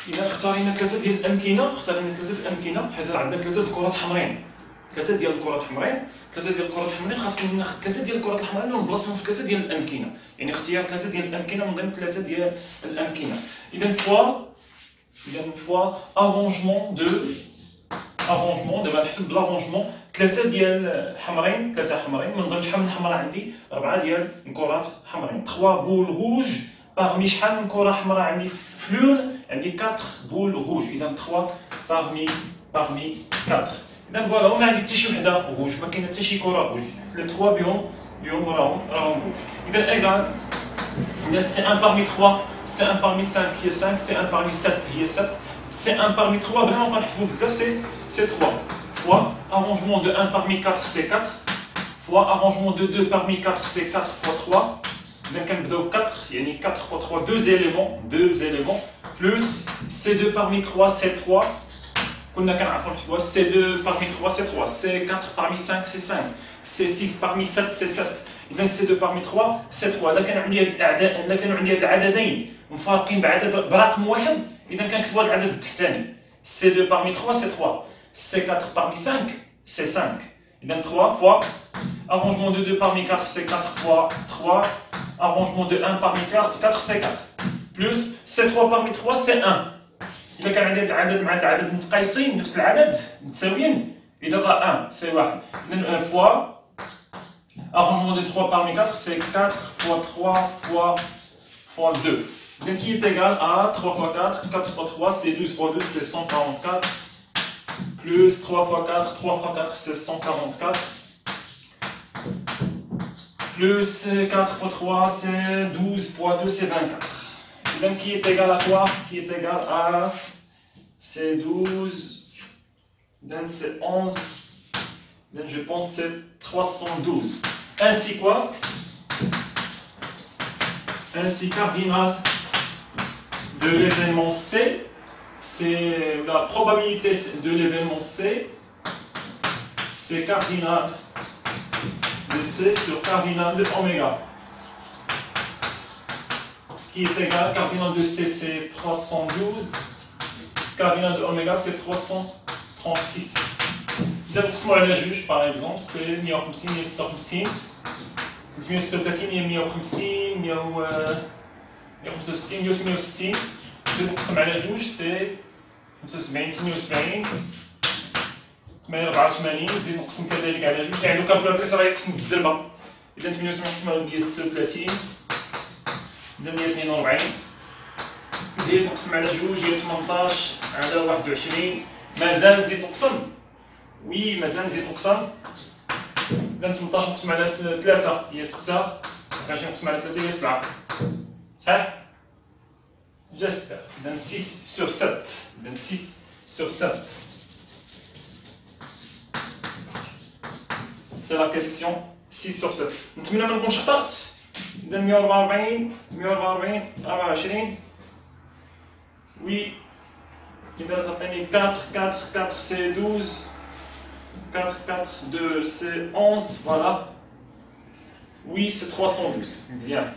إذا اختارينا ثلاثة ديال الأمكنة، حيت عندنا ثلاثة د الكرات حمرين، ثلاثة ديال الكرات حمرين خاصنا ناخذ ثلاثة ديال الكرات الحمرين ونبلاصيهم في ثلاثة ديال الأمكنة، يعني اختيار ثلاثة ديال الأمكنة من ضمن ثلاثة ديال الأمكنة. إذا فوا أرونجمون دابا نحسب بالأرونجمون ثلاثة ديال حمرين، من ضمن شحال من حمراء عندي؟ 4 ديال الكرات حمرين. 3 بول روج باغمي شحال من كرة حمراء عندي فلون؟ عندي 4 بول روج، إذا 3 باغمي 4. إذا فوالا ما عندي حتى شي وحدة روج، ما كاينه حتى شي كرة روج، لي 3 بهم راهم روج. إذا إيكال إذا سي 1 باغمي 3 سي 1 باغمي 5 هي 5 سي 1 باغمي 7 هي 7 سي 1 باغمي 3 بلا ما نبقاو نحسبو بزاف سي 3 فوا arrangement de 1 parmi 4 c'est 4 fois arrangement de 2 parmi 4 c'est 4 fois 3. إذا كنبداو 4 يعني 4 fois 3 2 éléments plus C2 parmi 3 c'est 3. كنا كنعرفو نحسبوها C2 parmi 3 c'est 3 C4 parmi 5 c'est 5 C6 parmi 7 c'est 7. إذا C2 parmi 3 c'est 3. إذا كانوا عندي هاد العددين مفارقين برقم واحد، إذا كنكتبوا هاد العدد التحتاني C2 parmi 3 c'est 3 C4 parmi 5 c'est 5. إذا 3 fois arrangement de 2 parmi 4 c'est 4 fois 3 arrangement de 1 parmi 4 c'est 4 plus C3 parmi 3 c'est 1. إذا كان عندي هاد العدد مع هاد العدد متقايسين نفس العدد متساويين، إذا راه 1 c'est 1. إذا 1 fois arrangement de 3 parmi 4 c'est 4 fois 3 fois 2. Donc qui est égal à 3 fois 4, 4 fois 3 c'est 12 fois 2 c'est 144 plus 3 fois 4, 3 fois 4 c'est 144 plus 4 fois 3 c'est 12 fois 2 c'est 24. Donc qui est égal à quoi? Qui est égal à c'est 12, donc c'est 11, donc je pense c'est 312. Ainsi quoi? Ainsi cardinal de l'événement C, c'est la probabilité de l'événement C, c'est cardinal de C sur cardinal de oméga, qui est égal, cardinal de C c'est 312, cardinal de oméga c'est 336. إذا نقسمو على جوج par exemple c'est 150 156 336 هي 150 165 168. نزيد نقسم على جوج سي 75 78 84. نزيد نقسم كذلك على جوج، اللي عنده كالكولاتريس راه يقسم بالزربه. إذا 78 نقسم على 136 إذا 142. نزيد نقسم على جوج هي 18 على 21. مازال نزيد نقسم، وي مازال نزيد نقسم. إذا 18 نقسم على 3 هي 6 20 نقسم على 3 هي 7 صحيح؟ J'espère. 26 sur 7. 26 sur 7. C'est la question 6 sur 7. نتمنى ما نكونش خطأت. إذا 144 24. Oui. إذا تعطيني 4 c'est 12. 4 2 c'est 11. Voilà. Oui, c'est 312. Bien.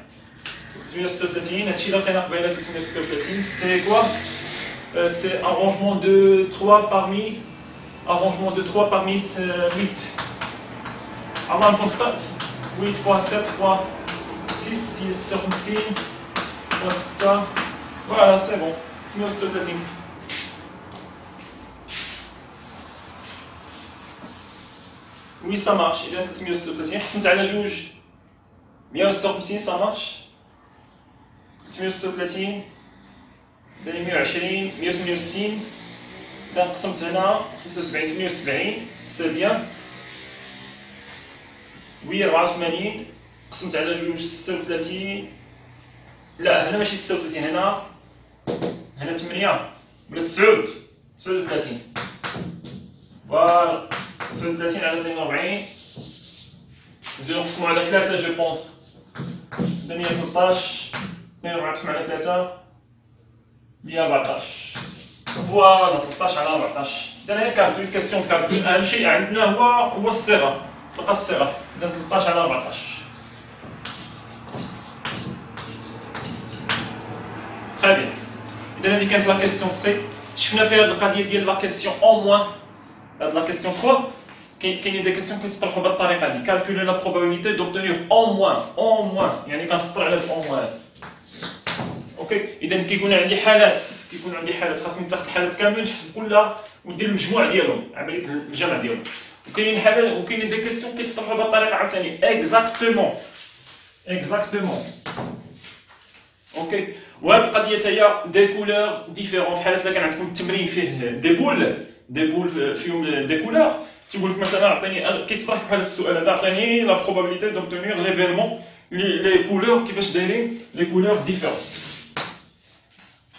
336 هادشي اللي لقينا قبيله 336 c'est quoi? C'est arrangement de 3 parmi 8. عمرها نكون خطأت. 8 fois 7 fois 6 sur 50 fois 6. Voilà, c'est bon. 336. Oui, ça marche. إذا 336 حسنت على جوج 156 ça marche. 336 داني 120 168. إذا قسمت هنا 75 78 سي بيان. وي 84 قسمت على جوج 36. لا هنا ماشي 36 هنا 8 ولا 39. فوالا 39 على 42. نزيدو نقسمو على 3 جو بونس. داني 13 42 نقسم على 3 114. فوالا 13 على 14. إذا هي كالكول كاستيون كالكول. أهم شيء عندنا هو الصيغة، تلقى الصيغة. إذا 13 على 14. Très bien. اذا هذه كانت لا كيسيون سي. شفنا في هذه القضيه ديال لا كيسيون او موان، هاد لا كيسيون 3 كاينين دي كيسيون كيتطرحوا بهذه الطريقه هذه، كالكولي لا بروبابيليتي دوبتونيغ او موان يعني كنسطر على الاو موان. اوكي اذا كيكون عندي حالات خاصني ناخذ الحالات كاملين نحسب كلها وندير المجموع ديالهم، عمليه الجمع ديالهم. وكاينين حالات وكاينين دي كيسيون كيتطرحوا بهذه الطريقه عاوتاني اكزاكتومون. اوكي وهاد القضيه حتى هي دي كولور ديفيرون. في حالات الا كان عندكم التمرين فيه دي بول فيهم دي كولور، تيقول لك مثلا عطيني كيتطرح بحال السؤال هذا، عطيني لا بروبابيليتي دوبتونيغ ليفينمون لي كولور كيفاش دايرين لي كولور ديفيرون.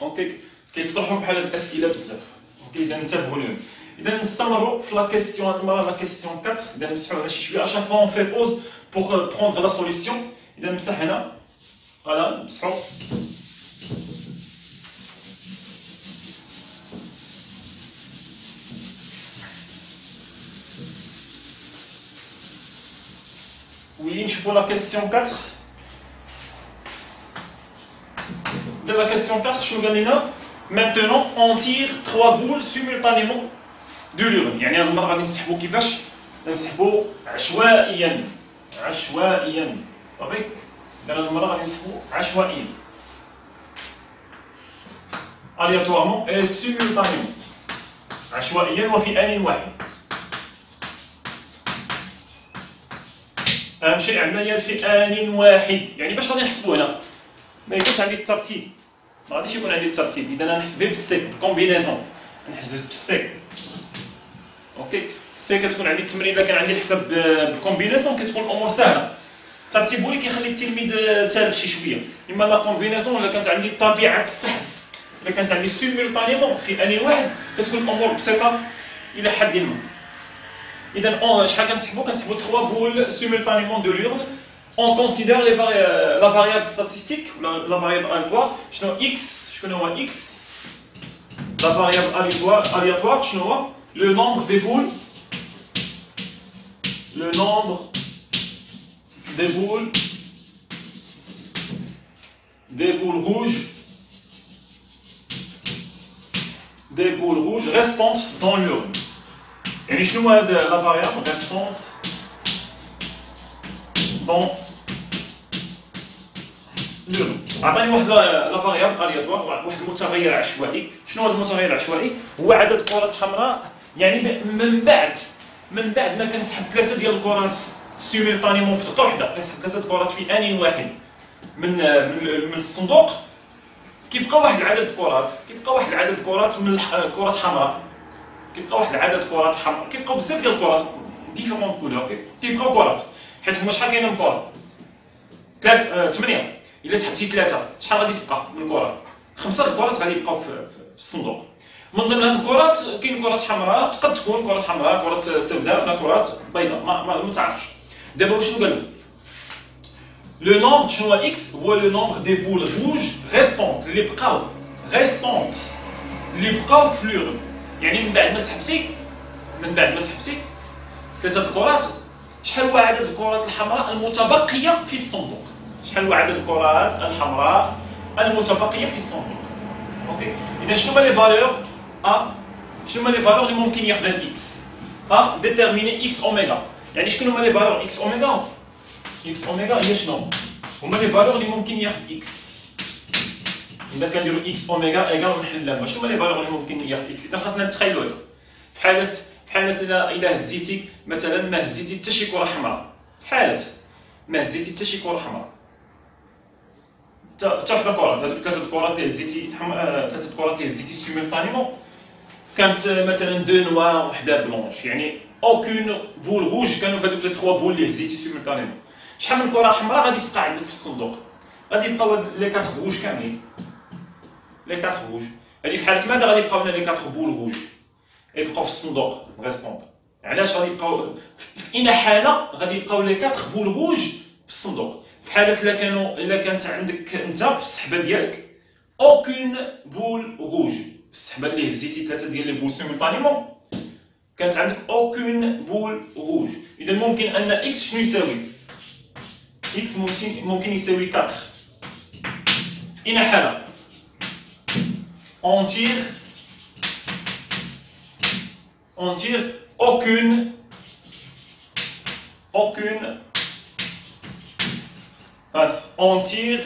اوكي كيتطرحوا بحال هاد الاسئله بزاف. اوكي اذا انتبهوا لهم. اذا نستمروا في لا كيسيون، هاد المره لا كيسيون 4. اذا نمسحوا على شي شويه اشاك فوا اون في بوز بوغ بروندر لا سوليسيون. اذا نمسح هنا فوالا نمسحوا. Oui, je pour la question 4. De la question 4, je vais maintenant on tire 3 boules simultanément de l'urne. يعني هذه المرة غادي نسحبوا كيفاش؟ نسحبوا عشوائيا. صافي؟ إذا هذه المرة غادي نسحبوا عشوائيا. aléatoirement et simultanément. عشوائيا وفي آن واحد. اهم شيء عندنا هي في آن واحد، يعني باش غادي نحسبوا هنا ما يكونش عندي الترتيب، ما غاديش يكون عندي الترتيب، اذا انا نحسب بالسي كومبينيزون، نحسب بالسي. اوكي السي كتكون عندي التمرين الا كان عندي الحساب بالكومبينيزون كتكون الامور سهله. الترتيب هو اللي كيخلي التلميذ تالف شي شويه، اما لا كومبينيزون ولا كانت عندي طبيعه السحب، الا كانت عندي سيمولطانيمون في آن واحد كتكون الامور بسيطه الى حد ما. إذا شحال كنسحبوا 3 boules simultanément de l'urne. On considère la variable statistique, la variable aléatoire. شنو x؟ شنو هو x؟ La variable aléatoire شنو هو؟ Le nombre des boules. Le nombre des boules rouges. Des boules rouges restantes dans l'urne. يعني شنو هاد لا فاريابل ريسبونت دون لورن؟ عطاني واحد لا فاريابل الياتوار، واحد المتغير عشوائي. شنو هاد المتغير العشوائي؟ هو عدد كرات حمراء، يعني من بعد ما كنسحب 3 ديال الكرات سيمولطانيمون في دقه واحده، كنسحب 3 كرات في آن واحد من الصندوق، كيبقى واحد العدد كرات من الكرات حمراء، كيبقى واحد العدد كرات حمراء، كيبقاو بزاف ديال الكرات ديفيرون كولور، كيبقاو كرات، حيت هما شحال كاينه من كره؟ 8. الا سحبتي 3 شحال غادي تبقى من كره؟ 5 الكرات غادي يبقاو في الصندوق. من ضمن هاد الكرات كاين كرات حمراء، تقد تكون كرات حمراء، كرات سوداء، ولا كرات بيضاء، ما تعرفش. دابا شنو قالوا؟ لو نومبر شنو هو اكس؟ هو لو نومبر دي بول روج ريستونت اللي بقاو في لورن. يعني من بعد ما سحبتي 3 الكرات، شحال هو عدد الكرات الحمراء المتبقيه في الصندوق؟ شحال هو عدد الكرات الحمراء المتبقيه في الصندوق؟ اوكي اذا شنو هما لي فالور شنو هما لي فالور اللي ممكن ياخذها الاكس؟ ديتيرميني اكس اوميغا. يعني شنو هما لي فالور اكس اوميغا؟ اكس اوميغا هي شنو؟ هما لي فالور اللي ممكن ياخذ اكس. إذا كنديرو إكس أوميغا إيكال ونحلها، شنو هما لي فالور اللي ممكن ياخذ إكس؟ إذا خاصنا نتخيلوها في حالة إلا هزيتي مثلا ما هزيتي حتى شي كرة حمراء، في حالة ما هزيتي حتى شي كرة حمراء، حتى وحدة كرة، هادوك 3 كرات اللي هزيتي 3 كرات اللي هزيتي سيمولطانيمون، كانت مثلا 2 نوار وحدة بلونش، يعني أوكون بول روج كانوا في هادوك 3 بول اللي هزيتي سيمولطانيمون. شحال من كرة حمراء غادي تبقى عندك في الصندوق؟ غادي يبقاو لي 4 روج كاملين. لي 4 روج، هادي في حالة ماذا غادي يبقاو لنا لي 4 بول روج؟ يبقاو في الصندوق ريستونط. علاش غادي يبقاو؟ في أي حالة غادي يبقاو لي 4 بول روج في الصندوق؟ في حالة إلا كانت عندك أنت في السحبة ديالك أوكون بول روج، في السحبة اللي هزيتي 3 ديال لي بول سيمولطانيمون كانت عندك أوكون بول روج. إذا ممكن أن إكس شنو يساوي؟ إكس ممكن يساوي 4 في أي حالة؟ on tire aucune on tire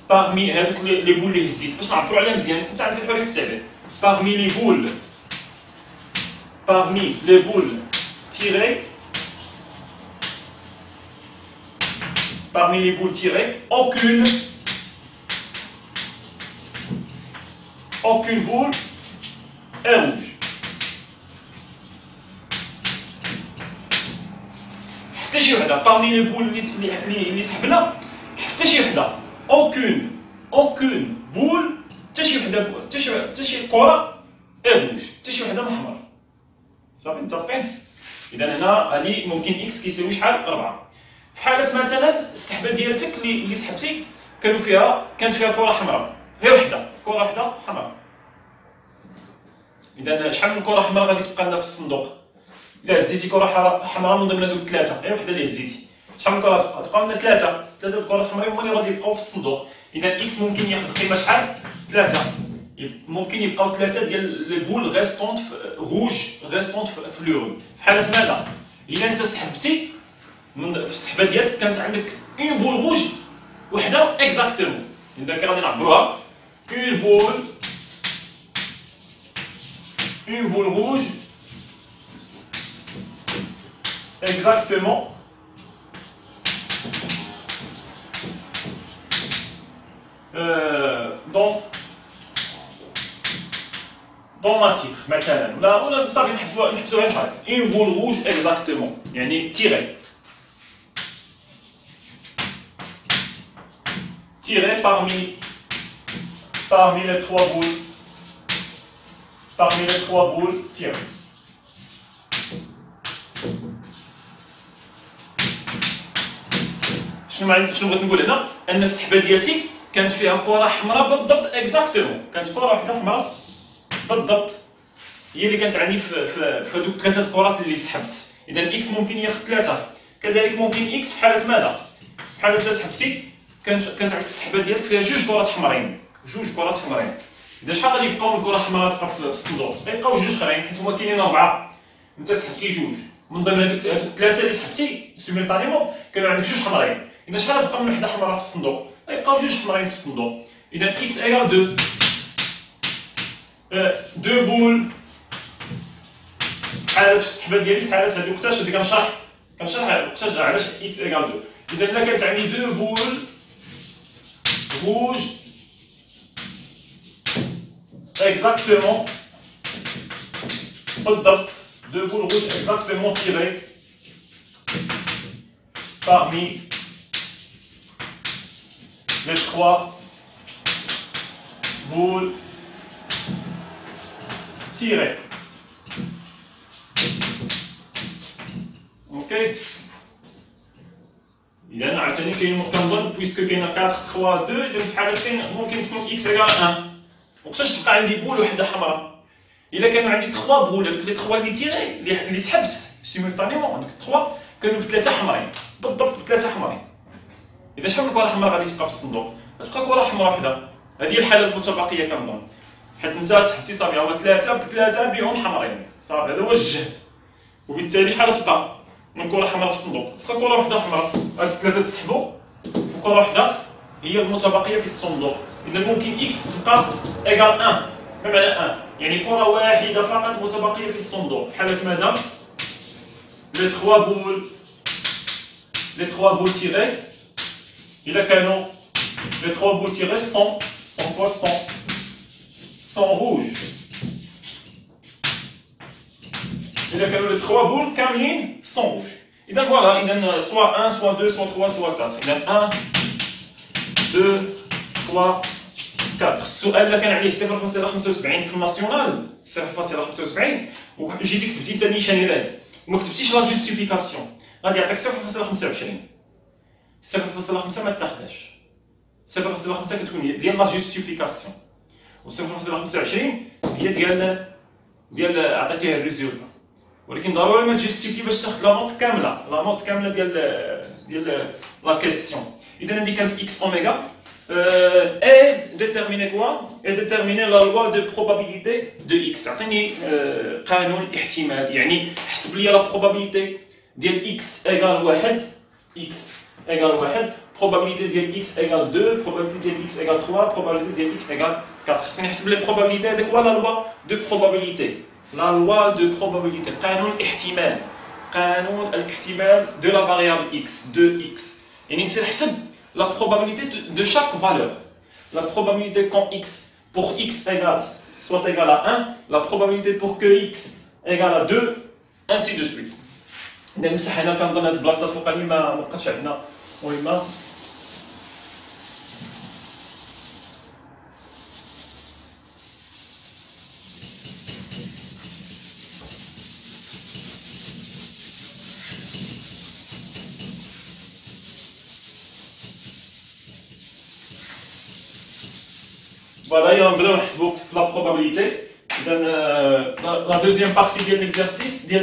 parmi هذوك لي بول اللي هزيت باش نعبروا عليها مزيان انت عندك الحريه في التعبير parmi les boules tirées aucune boule est rouge. حتى شي وحده parmi les boules اللي سحبنا حتى شي وحده aucune boule حتى شي وحده حتى شي كره روج حتى شي وحده محمر صافي متفقين. اذا هنا هذه ممكن اكس كيساوي شحال 4. في حاله مثلا السحبه ديالتك اللي سحبتي كانت فيها كره حمراء غير وحده كره وحده حمراء. اذا شحال من كره حمراء غادي تبقى لنا في الصندوق؟ الا هزيتي كره حمراء من ضمن هذوك ثلاثه غير وحده اللي هزيتي شحال من كره تبقى لنا ثلاثه الكرات حمراء هما اللي غادي يبقاو في الصندوق. اذا اكس ممكن ياخذ قيمه شحال 3 ممكن يبقاو 3 ديال لي بول غيستونت روج غيستونت في لورون. في حاله ماذا؟ الا انت سحبتي في السحبه ديالك كانت عندك اون بول روج وحده اكزاكتومون. اذا غادي نعبروها اون بول روج exactement dans ma titre مثلا ولا صافي نحسبوها بحال une boule rouge exactement يعني tiré parmi les trois boules tirées. شنو بغيت نقول هنا؟ ان السحبه ديالتي كانت فيها كره حمراء بالضبط اكزاكتومون كانت كره واحده حمراء بالضبط هي اللي كانت عندي في هذوك 3 الكرات اللي سحبت. اذا اكس ممكن ياخذ 3 كذلك ممكن اكس في حاله ماذا؟ في حاله الا سحبتي كانت عندك السحبه ديالك فيها جوج كرات حمرين اذا شحال غادي يبقاو من كره حمراء تبقى في الصندوق؟ غيبقاو جوج اخرين حيت هما كاينين 4 انت سحبتي جوج من ضمن هذوك 3 اللي سحبتي سيمولطانيمون كانوا عندك جوج حمرين. إذا شحال غتبقى من وحده حمراء في الصندوق؟ غيبقاو جوج حمرين في الصندوق. إذا إكس إيكال 2 بول في حالة في السحبة ديالي في حالة هذه وقتاش غادي كنشرح وقتاش علاش إكس إيكال 2. إذا إلا كانت عندي 2 بول روج إكزاكتومون بالضبط 2 بول روج إكزاكتومون تيري parmi les 3 boules tirées. اوكي اذا عاوتاني كنظن بويسكو كاينه 4 3 2 اذا في حالتين ممكن تكون اكس ايكال 1. وقتاش تبقى عندي بول وحده حمراء؟ الا كانوا عندي 3 بول هذوك لي 3 اللي تيري اللي سحبت سيمولطانيمون هذوك 3 كانوا بثلاثه حمرين بالضبط بثلاثه حمرين. اذا شحال من كره حمراء غادي تبقى في الصندوق؟ غتبقى كره حمراء وحده. هذه الحاله المتبقيه كنظن حيت انت سحبتي صافي هما 3 بهم حمرين صافي هذا هو الجهد. وبالتالي شحال تبقى من كره حمراء في الصندوق؟ تبقى كره وحده حمراء. هاد 3 تسحبوا وكره وحده هي المتبقيه في الصندوق. اذا ممكن اكس تبقى ايكال 1 بمعنى 1 يعني كره واحده فقط متبقيه في الصندوق. في حاله ماذا؟ les 3 boules tirées, il a canon. Les 3 boules tirées sont quoi? Sont rouges. Il a canon les 3 boules camines sont rouges. Et donc voilà, il donne soit 1, soit 2, soit 3, soit 4. Il donne 1, 2, 3, 4. السؤال اللي كان عليه 0.75 في الناسيونال 0.75 وجيتي كتبتي انت نيشانيرات وما كتبتيش لا جوستيفيكاسيون غادي يعطيك 0.25. 0.5 ما تاخذهاش. 0.5 كتكون ديال لا جوستيفيكاسيون و 0.25 هي ديال عطيتيها الريزولتا. ولكن ضروري ما تجوستيفي باش تاخذ لا نوت كامله ديال ديال لا كيسيون. اذا هذه كانت اكس اوميغا. et déterminer quoi? Et déterminer la loi de probabilité de x. عطيني قانون الاحتمال، يعني حسب لي لا probabilité ديال x égale 1 x égale 1 probabilité ديال x égale 2 probabilité ديال x égale 3 probabilité ديال x égale 4. خصني نحسب لي probabilité هذيك هو لا loi de probabilité. La loi de probabilité قانون الاحتمال، قانون الاحتمال de la variable x de x. يعني نصير نحسب la probabilité de chaque valeur. La probabilité quand x, pour x égale, soit égale à 1, la probabilité pour que x égale à 2, ainsi de suite. نمسح هنا كنظن هاد البلاصه الفوقانيه ما بقاش عندنا مهمه. Voilà, et on va نحسبوا la probabilité. La deuxième partie de l'exercice, de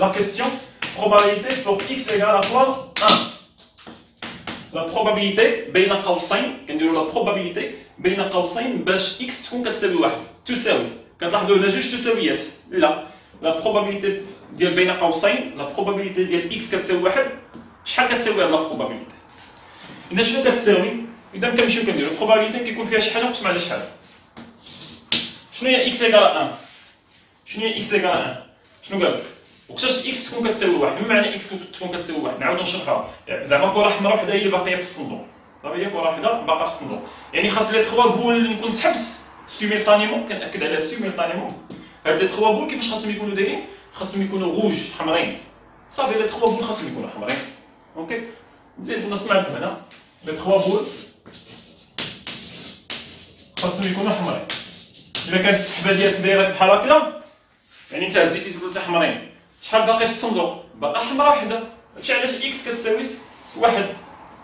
la question, probabilité pour x égale à quoi? 1. La probabilité بين قوسين كنديروا la probabilité بين قوسين باش x تكون كتساوي 1 تساوي كتلاحظوا هنا جوج تساويات لا la probabilité ديال بين قوسين la probabilité ديال x كتساوي 1 شحال كتساوي هاد la probabilité؟ إذا شنو كتساوي؟ إذا كنمشيو كنديرو probabilité كيكون فيها شي حاجة مقسوم على شحال؟ شنو هي x égale 1؟ شنو هي x égale 1؟ شنو قال؟ وقتاش x تكون كتساوي 1؟ ما معنى x تكون كتساوي 1؟ نعاودو نشرحها، زعما كرة حمراء وحدة هي اللي باقية في الصندوق، صافي هي كرة وحدة باقية في الصندوق، يعني خاص لي 3 بول نكون سحبت سيميلطانيمون، كنأكد على سيميلطانيمون، هاد لي 3 بول كيفاش خاصهم يكونوا دايرين؟ خاصهم يكونوا روج حمرين، صافي لي 3 بول خاصهم يكونوا حمرين، اوكي؟ نزيد نصنع لكم هنا لي 3 بول خاصهم يكونوا حمرين. إلا كانت السحبة ديالك دايرة بحال هكذا يعني أنت هزيتي 3 حمرين، شحال باقي في الصندوق؟ باقا حمراء وحدة، هادشي علاش إكس كتساوي 1.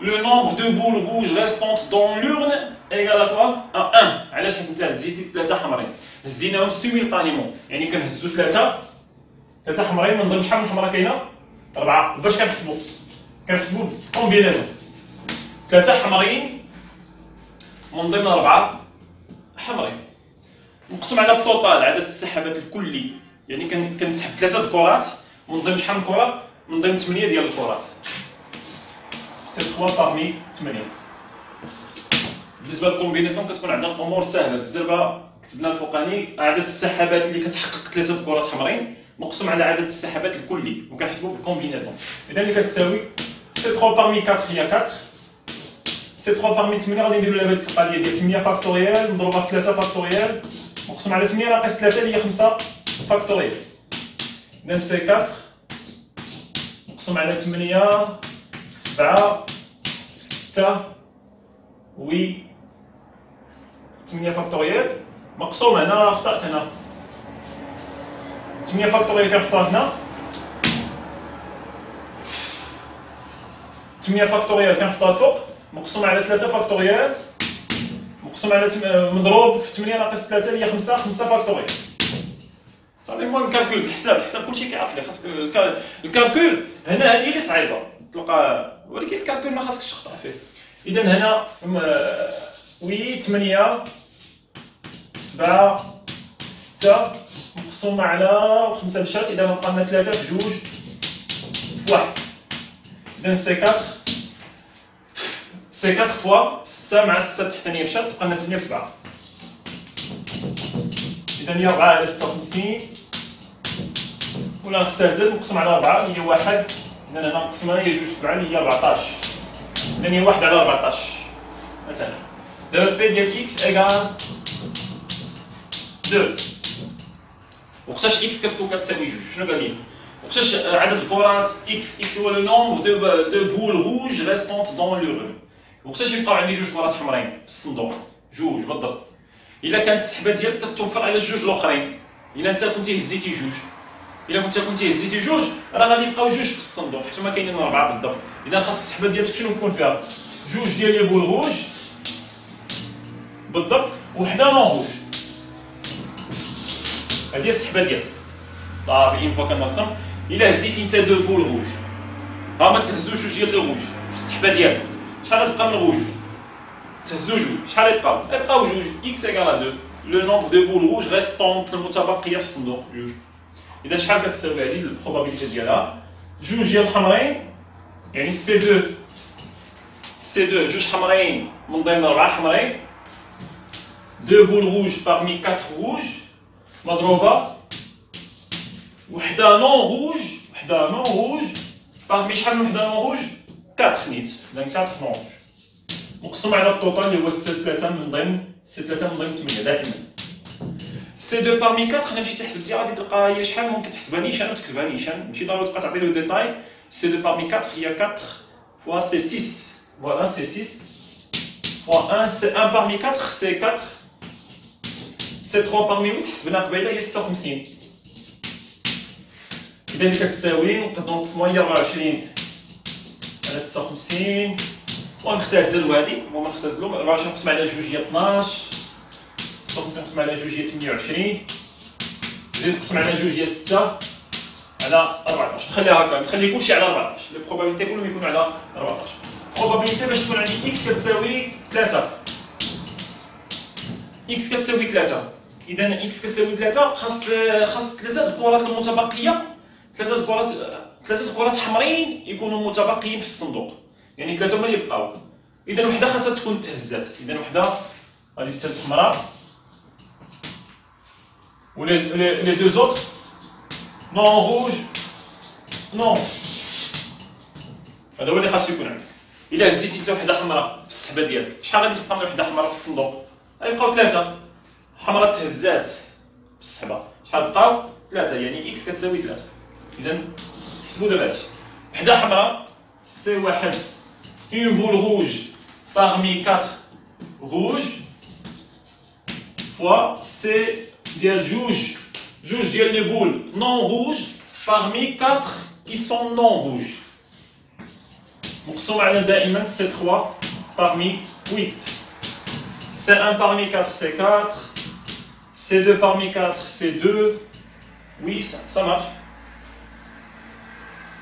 لو نومبر دو بول روج ريستونت دون لورن إيكال كوا؟ 1. علاش؟ حيت أنت هزيتي 3 حمرين، هزيناهم سيميلطانيمون، يعني كنهزو 3 حمرين من ضمن شحال من حمرا كاينة؟ 4. باش كنحسبو كومبينيزون 3 حمرين من ضمن 4 حمرين مقسوم على التوتال عدد السحبات الكلي، يعني كنسحب 3 الكرات من ضمن شحال من كره؟ من ضمن 8 ديال الكرات. سي 3 بارمي 8. بالنسبه للكومبينيسيون كتكون عندنا الامور سهله بزاف، كتبنا الفوقاني عدد السحبات اللي كتحقق 3 الكرات حمرين مقسوم على عدد السحبات الكلي وكنحسبوا بالكومبينيسيون. اذا اللي كتساوي سي 3 بارمي 4 هي 4، سي 3 بارمي 8 غادي نديرو لها هاد القضيه ديال 8 فاكتوريال مضروبه في 3 فاكتوريال مقسوم على 8 ناقص 3 اللي هي 5 فاكتوريال. إذا سي 4 مقسوم على 8 في 7 في 6 وي 8 فاكتوريال مقسوم هنا أخطأت هنا 8 فاكتوريال كنحطوها هنا 8 فاكتوريال كنحطوها فوق مقسوم على 3 فاكتوريال مقسوم على مضروب في 8 ناقص 3 اللي هي 5 فاكتوريال. صافي المهم الكالكول الحساب كلشي كيعرف لي خاصك الكالكول هنا هذه اللي صعيبه تلقى، ولكن الكالكول ما خاصكش تخطا فيه. اذا هنا وي 8 في 7 في 6 مقسومه على 5 مشات، اذا بقى لنا 3 في 2 في 1. اذا سي 4 فوا 6 مع 6 التحتانيه مشات تبقى لنا 8 في 7. إذا هي 4 على 56 ولا نختزل مقسوم على 4 اللي هي 1. إذا هنا نقسمها هي 2 في 7 اللي هي 14. إذا هي 1 على 14 مثلا. دابا بي ديال إكس إيكال 2. وقتاش إكس كتكون كتساوي 2؟ شنو قال لي؟ وقتاش عدد الكرات إكس هو لو نومبر دو بول روج ريستونت دون لو رو. وقتاش يبقاو عندي 2 كرات حمرين في الصندوق؟ 2 بالضبط. إلا كانت السحبة ديالك كتوفر على 2 الآخرين، إلا أنت كنتي هزيتي 2، إلا كنتي هزيتي 2 راه غادي يبقاو 2 في الصندوق حيت هما كاينين 4 بالضبط. إذا خاص السحبة ديالك شنو يكون فيها؟ 2 ديال لي بول روج بالضبط وحدة نون روج. هذه هي السحبة ديالك. صافي إون فوا كنرسم، إلا هزيتي أنت 2 بول روج ها ما تهزوش 2 ديال لي روج في السحبه ديالنا شحال غتبقى من غوج تهزو جوج شحال يبقاو جوج اكس ايكال 2 لو نومبر دو بول روج ريستونت المتبقيه في الصندوق جوج اذا شحال كتساوي هذه البروبابيليتي ديالها جوج ديال الحمرين يعني سي دو جوج حمرين من ضمن 4 حمرين دو بول روج باغمي 4 روج مضروبه وحده نون روج باغمي شحال من وحده نون روج 4 نيت اذا 4 نون روج مقسم على التوتال اللي هو سي 3 من ضمن 8 دائما سي 2 باغمي 4 انا مشيت حسبتي غادي تلقى هي شحال ممكن تحسبها نيشان وتكتبها نيشان ماشي ضروري تبقى تعطي له ديتاي سي 2 باغمي 4 هي 4 فوا سي 6 فوالا سي 6 فوا 1 سي 1 باغمي 4 سي 4 سي 3 باغمي 8 حسبنا قبيله هي 56 اذا اللي كتساوي نقدروا نقسموها هي 24 على 56 ونختزلوا هذه المهم نختزلوا 24 نقسم على 2 هي 12 56 نقسم على 2 هي 28 زيد نقسم على 2 هي 6 على 14 نخليها هكا نخلي كلشي على 14 لي بروبابيليتي كلهم يكونوا على 14 بروبابيليتي باش تكون عندي اكس كتساوي 3 اكس كتساوي 3 اذا اكس كتساوي 3 خاص 3 الكرات المتبقيه 3 الكرات حمرين يكونوا متبقيين في الصندوق يعني 3 هما اللي بقاو اذا وحده خاصها تكون تهزات اذا وحده غادي تهز حمراء و لي دو زوطر نون روج نون هذا هو اللي خاصو يكون عندك الا هزيتي حتى وحده حمراء بالسحبه ديالك شحال غادي تبقى من وحده حمراء في الصندوق غيبقاو 3 حمراء تهزات بالسحبه شحال بقاو 3 يعني اكس كتساوي 3 اذا حسبوا دابا هادشي وحده حمراء سي واحد une boule rouge parmi 4 rouges fois C ديال جوج ديال les boules non rouges parmi 4 qui sont non rouges مقسوم على دائما C3 parmi 8 C1 parmi 4 C4 C2 parmi 4 C2 oui ça marche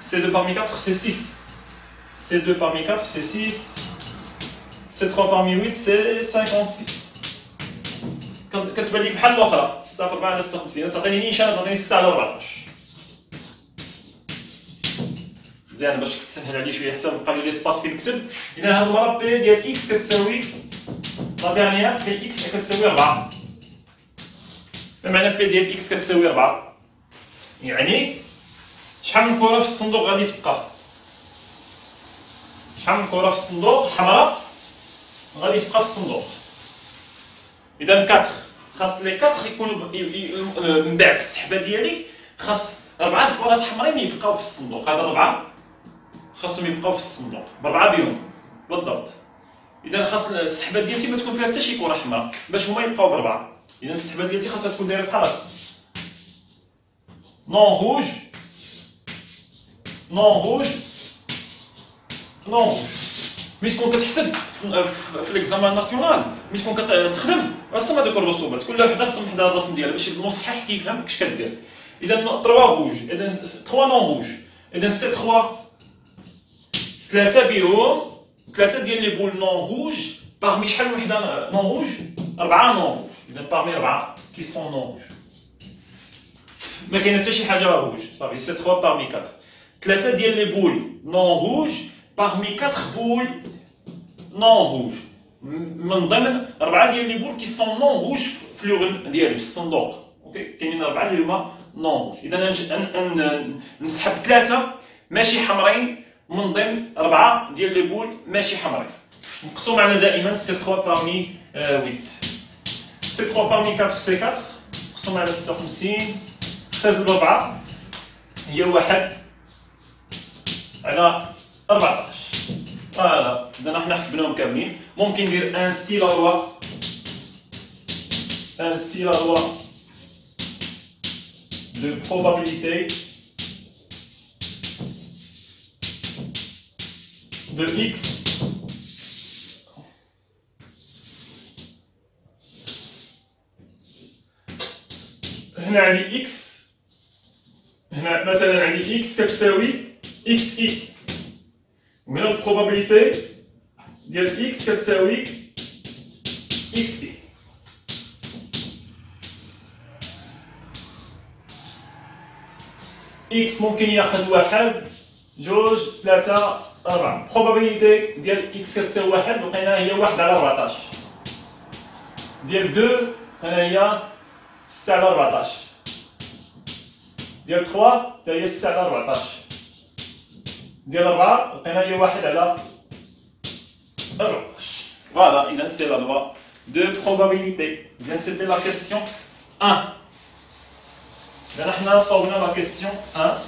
C2 parmi 4 c'est 6 C2 parmi 4, c'est 6. C3 parmi 8, c'est 56. كتبان لك بحال الاخرى 6 في 4 على 56 تعطيني نيشان تعطيني 6 على 14 مزيان باش تسهل عليه شويه حتى نبقى لي ليسباس فين نكتب اذا هاد المره بي ديال اكس كتساوي لا ديرنيير بي اكس كتساوي 4 بمعنى بي ديال اكس كتساوي 4 يعني شحال من كره في الصندوق غادي تبقى شحال من كره في الصندوق حمراء غادي تبقى في الصندوق اذا 4 خاص لي 4 يكونوا من بعد السحبه ديالي خاص 4 الكرات حمرين يبقاو في الصندوق هذا 4 خاصهم يبقاو في الصندوق ب4 بيهم بالضبط اذا خاص السحبه ديالتي ما تكون فيها حتى شي كره حمراء باش هما يبقاو ب4 اذا السحبه ديالتي خاصها تكون دايره بحال هكا نون روج نون روج نون ملي تكون كتحسب في ليكزامان ناسيونال ملي تكون كتخدم رسم هذوك الرسومات كل وحده رسم حدا الرسم ديالها باش المصحح كيفهم اش كدير اذا 3 روج اذا 3 نون روج اذا سي 3 فيهم 3 ديال لي بول نون روج باغمي شحال من وحده نون روج 4 نون روج اذا باغمي 4 كي سون نون روج ما كاين حتى شي حاجه روج صافي سي 3 باغمي 4 3 ديال لي بول نون روج parmi 4 boules non rouges من ضمن 4 ديال لي بول كي سون نون روج في اللغه ديالي في الصندوق اوكي كاينين 4 اللي هما نون روج اذا نسحب 3 ماشي حمرين من ضمن 4 ديال لي بول ماشي حمرين مقسوم على دائما سي 3 parmi 8 سي 3 parmi 4 سي 4 مقسوم على 56 خازن 4 هي 1 على 14 فوالا اذا حنا حسبناهم كاملين ممكن ندير ان ستيل لا لوا دو probabilité de x هنا عندي x هنا مثلا عندي x كتساوي x اي وهنا البروبابيليتي ديال إكس كتساوي إكس إي. إكس ممكن ياخد واحد جوج ثلاثة أربعة. probabilité ديال إكس كتساوي واحد لقيناها هي واحد على 14. ديال دو هنا هي 6 على 14. ديال 3 حتى هي 6 على 14. ديال 4 لقينا هي واحد على 14. Voilà, إذا c'est la loi de probabilité. Bien, c'était la question 1. إذا حنا صوبنا la question 1.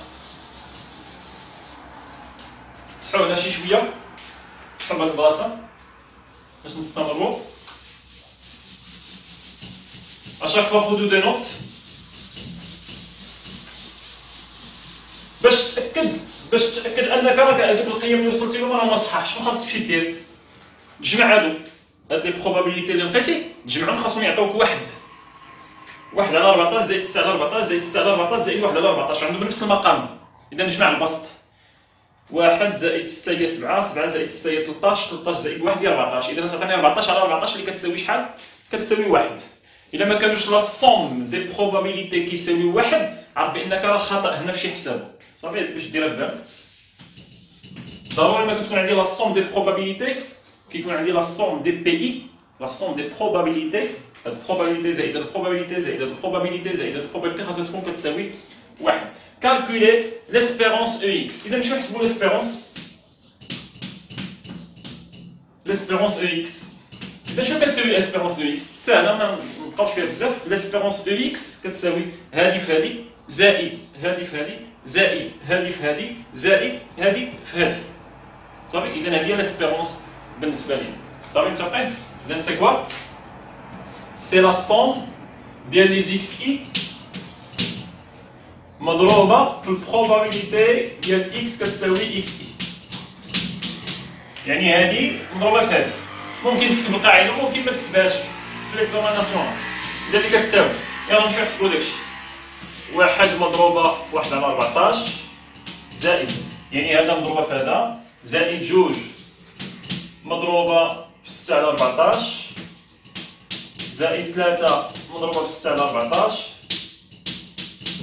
مسحوا هنا شي شويه، مسحوا بهاد البلاصه باش نستمروا. اشاك فوا خذوا دي نوت باش تاكد انك راك هذوك القيم اللي وصلتي لهم راهم صحاح. شنو خاصك تمشي دير؟ تجمع هادو هاد لي بروبابيليتي اللي لقيتي، تجمعهم خاصهم يعطوك واحد على 14 زائد 9 على 14 زائد 9 على 14 زائد 1 على 14 عندهم نفس المقام. اذا نجمع البسط، 1 زائد 6 هي 7، 7 زائد 6 هي 13، 13 زائد 1 هي 14. اذا تعطيني 14 على 14 اللي كتساوي شحال؟ كتساوي 1. الا ما كانوش لا سوم دي بروبابيليتي كيساوي 1 عرف بانك راه خطا هنا في شي حساب. صافي باش ديرها ببالك ضروري ما تكون عندي لا سوم دي بروبابيليتي، كيكون عندي لا سوم دي بي اي، لا سوم دي بروبابيليتي. هاد البروبابيليتي زائد البروبابيليتي زائد البروبابيليتي زائد البروبابيليتي خاصها تكون كتساوي 1. Calculer l'espérance EX. إذا نمشيو نحسبو l'espérance EX. إذا شنو كتساوي l'espérance EX؟ ساهلة ما نبقاوش فيها بزاف. l'espérance EX كتساوي هادي في هادي زائد هادي في هادي زائد هادي في هادي زائد هادي في هادي. صافي إذا هادي هي l'espérance بالنسبة لي. صافي متفقين؟ إذا سي كوا؟ سي لا سوم ديال لي زيكس إي مضروبة في البروبابيليتي ديال إكس كتساوي إكس إي. يعني هادي مضروبة في هادي. ممكن تكتب القاعدة وممكن ما تكتبهاش في ليكزاماناسيون. إذا اللي كتساوي يلا نمشيو نحسبو داكشي. 1 مضروبة في 1 على 14 زائد، يعني هذا مضروبة في هذا، زائد 2 مضروبة في 6 على 14 زائد 3 مضروبة في 6 على 14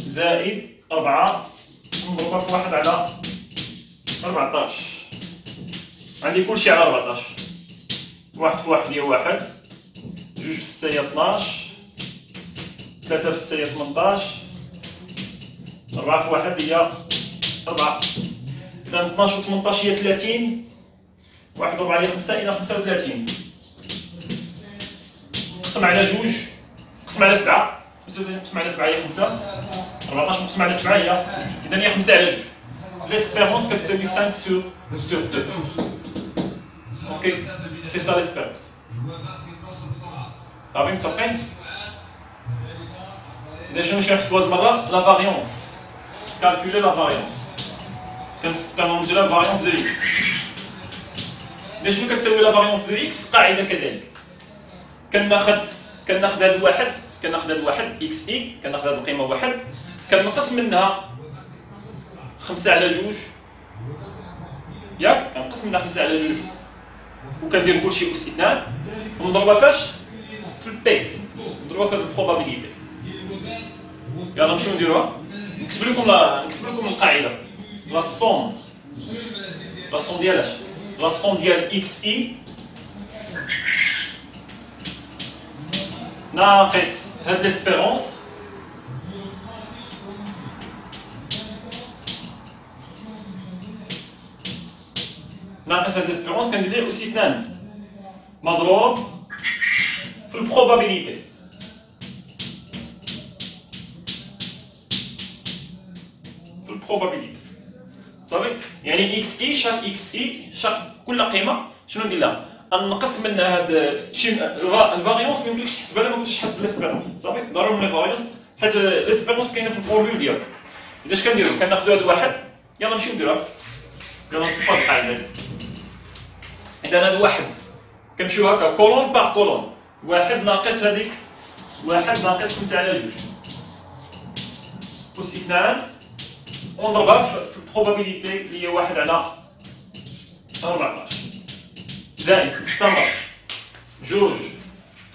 زائد 4 مضروبة في 1 على 14. عندي كلشي على 14. 1 في 1 هي 1، 2 في 6 هي 12، 3 في 6 هي 18، 4 في 1 هي 4. إذا 12 و 18 هي 30، 1 و 4 هي 5، إذا 35. نقسم على 2، نقسم على 7، 35 نقسم على 7 هي 5، 14 نقسم على 7 هي، إذا هي 5 على 2. L'espérance كتساوي 5 sur 2. Ok, c'est ça l'espérance. صافي متفقين؟ إذا شنو نحسبو هاد المرة؟ لا فاريونس. calculer la variance. كنرمزو لها فاريونس دو إكس. إذا شنو كتساوي لا فاريونس دو إكس؟ قاعدة كذلك. كناخد هاد الواحد، كناخد هاد الواحد إكس إي، كناخد هاد القيمة واحد، كنقص منها 5 على 2 ياك؟ كنقص منها 5 على 2 وكندير كلشي أس 2 ونضربها فاش؟ في البي، نضربها في هاد البروبابيليتي. يلا نمشيو نديروها. نكتب لكم القاعدة. لا سوم ديال اش؟ لا سوم ديال إكس إي ناقص هاد ليسبيرونس ناقص هاد ليسبيرونس كندير ليه أس 2 مضروب في البروبابيليتي. في البروبابيليتي صافي. يعني إكس إي شاك كل قيمة شنو ندير لها؟ نقص منها هاد الفاريونس ما يمكنلكش تحسبها الا ما كنتش حاسب ليسبيرونس. صافي ضروري من الفاريونس حيت ليسبيرونس كاينه في الفورمول ديالو. إذا اش كنديرو؟ كناخدو هاد واحد، يلا نمشيو نديروها. يلا نطبقو هاد القاعدة هادي. إذا هاد واحد كنمشيو هكا كولون باغ كولون. واحد ناقص هاديك، واحد ناقص 5 على 2 أس 2 ونضربها في البروبابيليتي اللي هي 1 على 14 زائد استمر جوج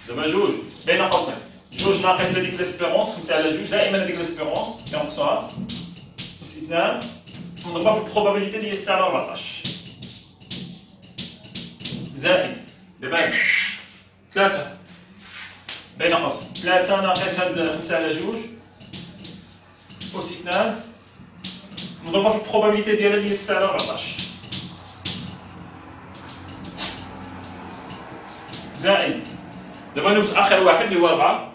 دابا جوج بين قوسين جوج ناقص هذيك ليسبيرونس 5 على جوج دائما هذيك ليسبيرونس كنقصوها أس 2 نضربها في البروبابيليتي اللي هي 6 على 14 زائد دابا 3 بين قوسين 3 ناقص هاد 5 على جوج أس 2 نضربها في البروبابيليتي ديالها اللي هي 6 على 14 زائد دابا نوبت اخر واحد اللي هو 4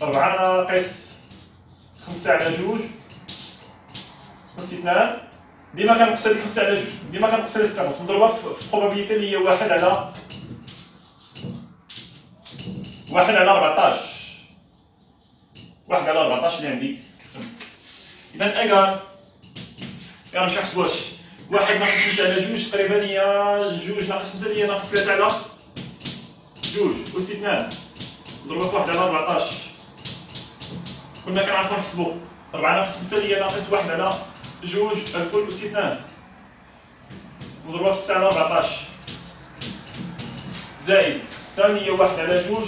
ناقص 5 على جوج أس 2 ديما كنقص هذيك 5 على جوج ديما كنقص ليسبيرونس نضربها في البروبابيليتي اللي هي 1 على 14 1 على 14 اللي عندي اذا اكال غنمشيو نحسبو هادشي 1 ناقص 5 على جوج تقريبا هي 2 ناقص 5 اللي هي ناقص 3 على جوج أس 2 نضربها في 1 على 14 كنا كنعرفو نحسبو 4 ناقص 5 اللي هي ناقص 1 على جوج الكل أس 2 نضربها في 6 على 14 زائد 6 اللي هي 1 على جوج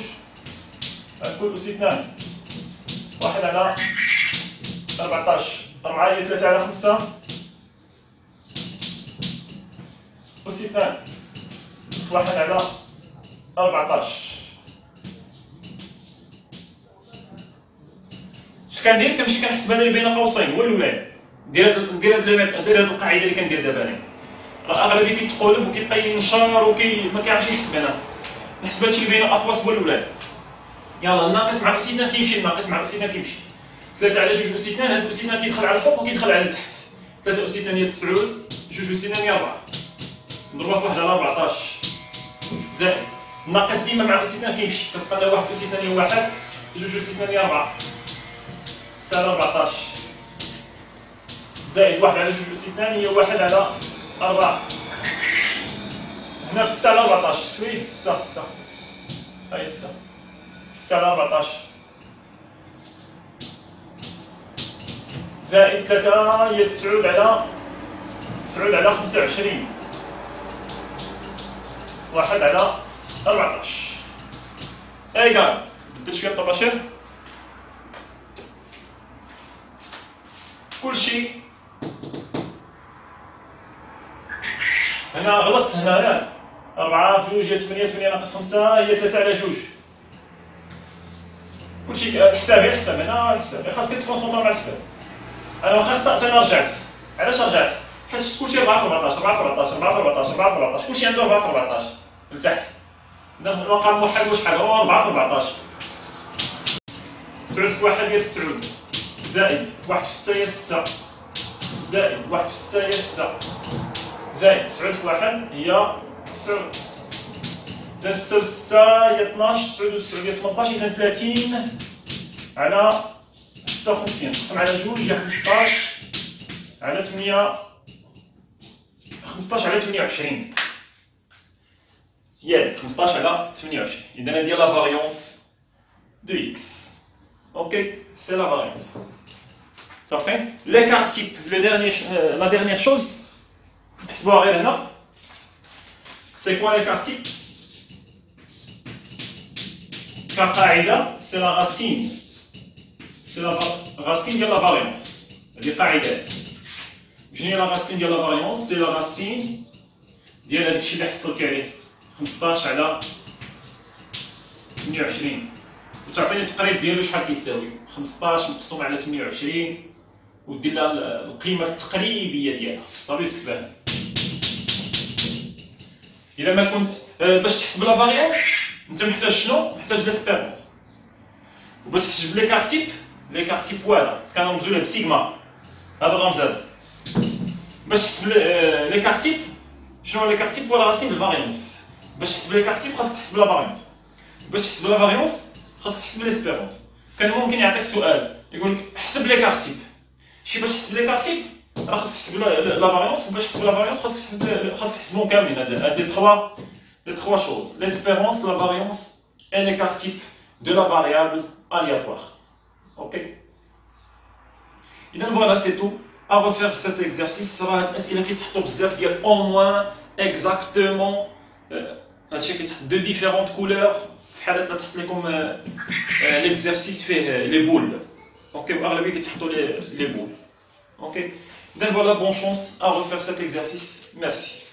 الكل أس 2 1 على 14 4 هي 3 على 5 أس 2 في 1 على 14 اش كندير كنمشي كنحسب هذا اللي بين قوسين هو الاولاني ندير هاد القاعده اللي كندير دابا انا راه اغلبيه كيتقولب وكيبقى ينشر ما كيعرفش يحسب انا نحسب هادشي اللي بين الاقواس هو الاولاني يلاه الناقص مع أس 2 كيمشي الناقص مع أس 2 كيمشي 3 على 2 أس 2 هاد أس 2 كيدخل على الفوق وكيدخل على التحت 3 أس 2 هي 9 2 أس 2 هي 4 نضربها في 1 على 14 زائد الناقص ديما مع أس 2 كيمشي كتبقى لنا 1 أس 2 هي 1 2 أس 2 هي 4 6 على 14 زائد 1 على 2 أس 2 هي 1 على 4 هنا في 6 على 14 شويه 6 هاي 6 على 14 زائد 3 هي 9 على 25 1 على 14 ايكال بدلت شويه الطباشير كلشي هنا غلطت هنا ياك 4 في 2 هي 8 ناقص 5 هي 3 على 2 كلشي الحساب هنا الحساب خاصك تكونسونطر مع الحساب انا واخا خطأت انا رجعت علاش رجعت حيت شفت كلشي 4 في 14 4 في 14 4 في 14 4 في 14 كلشي عنده 4 في 14 لتحت المقام موحد شحال هو 4 في 14 9 في 1 هي 9 زائد 1 في 6 هي 6 زائد 1 في 6 هي 6 زائد 9 في 1 هي 9 إذا 6 و 6 هي 12 9 و 9 هي 18 إذا 30 على 56 نقسم على 2 هي 15 على 8 15 على 28 هي هذيك 15 على 28 إذا هذه هي لا فاريونس دو إكس أوكي سي لا فاريونس صافي l'écart type la dernière chose نحسبوها غير هنا c'est quoi l'écart type كقاعدة c'est la racine c'est la racine ديال la variance هذه قاعدة شنو هي la racine ديال la variance c'est la racine ديال هذاك الشيء اللي حصلتي عليه 15 على 28 وتعطيني التقريب ديالو شحال كيساوي 15 مقسوم على 28 ودير لها القيمه التقريبيه ديالها صافي وتكتبها الا ما كنت باش تحسب لا فاريونس انت محتاج شنو محتاج ليسبيرونس وباش تحسب ليكار تيب واحد كنرمزو له بسيغما هذا الرمز هذا باش تحسب ليكار تيب شنو ليكار تيب ولا راسين الفاريونس باش تحسب ليكار تيب خاصك تحسب لا فاريونس باش تحسب لا فاريونس خاصك تحسب ليسبيرونس كان ممكن يعطيك سؤال يقول لك حسب ليكار تيب شي باش تحسب ليكار تيب راه خاصك تحسب لا فاريونس وباش تحسب لا فاريونس خاصك تحسبهم كاملين هاد لي تخوا شوز ليسبيرونس لا فاريونس et l'écart type de la variable aléatoire. Ok. Et donc voilà, c'est tout. à refaire cet exercice. راه هاد الاسئله كيتحطوا بزاف ديال au moins exactement هادشي كيتحط دو ديفيرونت كولور في حاله لا تحط لكم l'exercice فيه لي بول. اوكي واغلبيه كيتحطوا لي بول. اوكي. Donc voilà, bonne chance à refaire cet exercice. Merci.